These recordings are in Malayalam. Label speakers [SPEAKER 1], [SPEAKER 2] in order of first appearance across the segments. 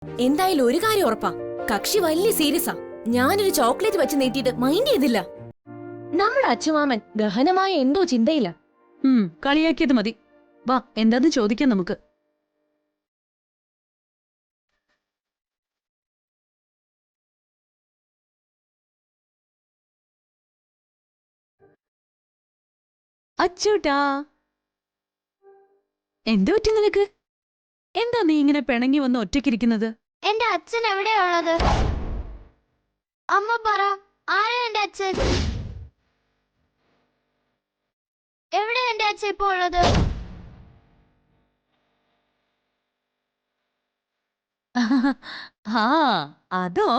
[SPEAKER 1] എന്തായാലും ഒരു കാര്യം ഉറപ്പാ, കക്ഷി വലിയ സീരിയസാ. ഞാനൊരു ചോക്ലേറ്റ് വെച്ച് നീട്ടിയിട്ട് മൈൻഡ് ചെയ്തില്ല. നമ്മുടെ അച്ചുമാമൻ ഗഹനമായ എന്തോ ചിന്തയില്ല.
[SPEAKER 2] കളിയാക്കിയത് മതി. വാ, എന്താന്ന് ചോദിക്കാം നമുക്ക്. അച്ചൂട്ടാ, എന്തു പറ്റി നിനക്ക്? എന്താ നീ ഇങ്ങനെ പിണങ്ങി വന്ന് ഒറ്റയ്ക്കിരിക്കുന്നത്?
[SPEAKER 3] എന്റെ അച്ഛൻ എവിടെയുള്ളത്? അമ്മ പറ, ആരാ എന്റെ അച്ഛൻ? എവിടെ എന്റെ അച്ഛൻ ഇപ്പോ ഉള്ളത്?
[SPEAKER 2] ആ, അതോ?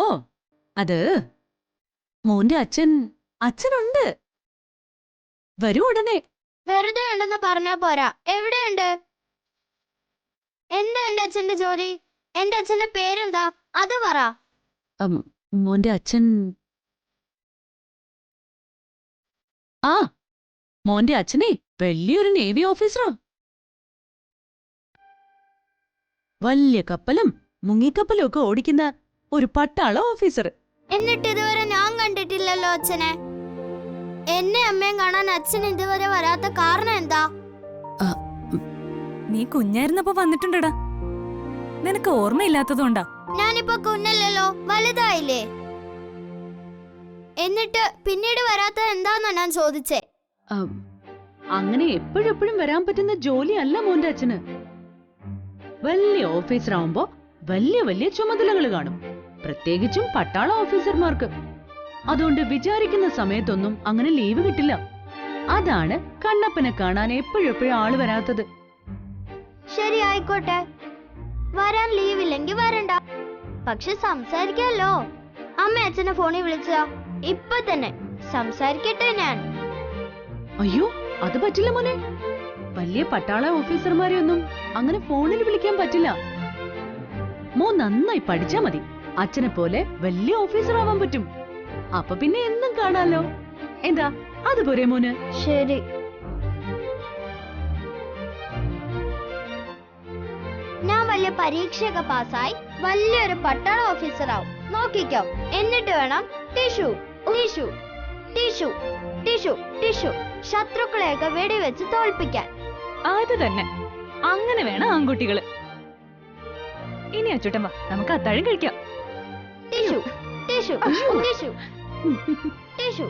[SPEAKER 2] അത് മോന്റെ അച്ഛനുണ്ട്. വരൂ ഉടനെ.
[SPEAKER 3] വെറുതെ ഉണ്ടെന്ന് പറഞ്ഞാ പോരാ, എവിടെയുണ്ട്? എന്താ എന്റെ അച്ഛന്റെ ജോലി? എന്റെ അച്ഛന്റെ പേരെന്താ? അത് പറ.
[SPEAKER 2] മോന്റെ അച്ഛൻ ആ മോന്റെ അച്ഛനെ വലിയൊരു നേവി ഓഫീസറാ. വലിയ കപ്പലും മുങ്ങിക്കപ്പലും ഒക്കെ ഓടിക്കുന്ന ഒരു പട്ടാള ഓഫീസർ.
[SPEAKER 3] എന്നിട്ട് ഇതുവരെ ഞാൻ കണ്ടിട്ടില്ലല്ലോ അച്ഛനെ. എന്നെ അമ്മയും കാണാൻ അച്ഛൻ ഇതുവരെ വരാത്ത കാരണം എന്താ?
[SPEAKER 1] നീ കുഞ്ഞായിരുന്നപ്പോ വന്നിട്ടുണ്ടടാ, നിനക്ക് ഓർമ്മയില്ലാത്തതുകൊണ്ടാ.
[SPEAKER 3] ഞാനിപ്പോ കുഞ്ഞല്ലല്ലോ, വലുതായില്ലേ. എന്നിട്ട് പിന്നീട് വരാത്തത് എന്താന്നാ ഞാൻ ചോദിച്ചേ.
[SPEAKER 2] അങ്ങനെ എപ്പോഴെപ്പോഴും വരാൻ പറ്റുന്ന ജോലിയല്ല മോന്റെ അച്ഛന്. വലിയ ഓഫീസറാവുമ്പോ വലിയ വലിയ ചുമതലകൾ കാണും, പ്രത്യേകിച്ചും പട്ടാള ഓഫീസർമാർക്ക്. അതുകൊണ്ട് വിചാരിക്കുന്ന സമയത്തൊന്നും അങ്ങനെ ലീവ് കിട്ടില്ല. അതാണ് കണ്ണപ്പനെ കാണാൻ എപ്പോഴെപ്പോഴും ആള് വരാത്തത്.
[SPEAKER 3] ശരി, ആയിക്കോട്ടെ. വരാൻ ലീവില്ലെങ്കിൽ വരണ്ട. പക്ഷെ സംസാരിക്കാലോ. അമ്മ അച്ഛനെ ഫോണിൽ വിളിച്ചതാ, ഇപ്പൊ തന്നെ സംസാരിക്കട്ടെ ഞാൻ.
[SPEAKER 2] അയ്യോ, അത് പറ്റില്ല മോനെ. വലിയ പട്ടാള ഓഫീസർമാരെ ഒന്നും അങ്ങനെ ഫോണിൽ വിളിക്കാൻ പറ്റില്ല. മോൻ നന്നായി പഠിച്ചാ മതി, അച്ഛനെ പോലെ വലിയ ഓഫീസർ ആവാൻ പറ്റും. അപ്പൊ പിന്നെ എന്നും കാണാലോ. എന്താ, അതുപോരെ മോന്?
[SPEAKER 3] ശരി. ഞാൻ വലിയ പരീക്ഷയൊക്കെ പാസ്സായി വലിയൊരു പട്ടാള ഓഫീസറാവും, നോക്കിക്കോ. എന്നിട്ട് വേണം ടിഷു ടിഷു ടിഷു ടിഷു ടിഷു ശത്രുക്കളെയൊക്കെ വെടിവെച്ച് തോൽപ്പിക്കാൻ.
[SPEAKER 1] അത് തന്നെ, അങ്ങനെ വേണം ആൺകുട്ടികള്. ഇനി അച്ചൂട്ടമ്മ, നമുക്ക് അത്താഴം കഴിക്കാം.
[SPEAKER 3] ടിഷു ടിഷു ടിഷു ടിഷു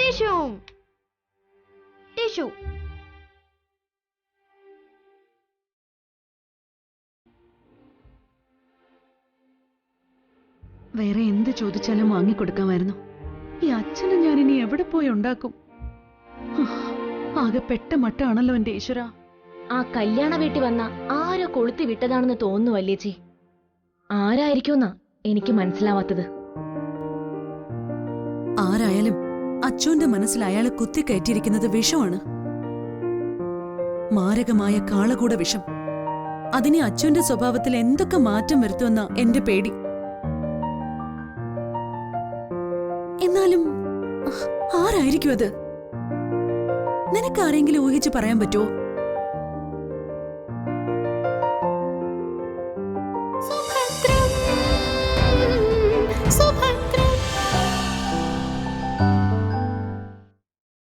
[SPEAKER 3] ടിഷു ടിഷു.
[SPEAKER 2] വേറെ എന്ത് ചോദിച്ചാലും വാങ്ങിക്കൊടുക്കാമായിരുന്നു. ഈ അച്ഛനെ ഞാൻ ഇനി എവിടെ പോയി ഉണ്ടാക്കും? ആകെ പെട്ട മട്ടാണല്ലോ എന്റെ ഈശ്വര.
[SPEAKER 1] ആ കല്യാണ വീട്ടിൽ വന്ന ആരോ കൊളുത്തി വിട്ടതാണെന്ന് തോന്നുന്നു വല്യേച്ചി. ആരായിരിക്കുമെന്നാ എനിക്ക് മനസ്സിലാവാത്തത്.
[SPEAKER 2] ആരായാലും അച്ഛന്റെ മനസ്സിൽ അയാളെ കുത്തിക്കയറ്റിയിരിക്കുന്നത് വിഷമാണ്. മാരകമായ കാളകൂട വിഷം. അതിനെ അച്ഛന്റെ സ്വഭാവത്തിൽ എന്തൊക്കെ മാറ്റം വരുത്തുമെന്ന എന്റെ പേടി. എന്നാലും ആരായിരിക്കും അത്? നിനക്കാരെങ്കിലും ഊഹിച്ച് പറയാൻ പറ്റുമോ?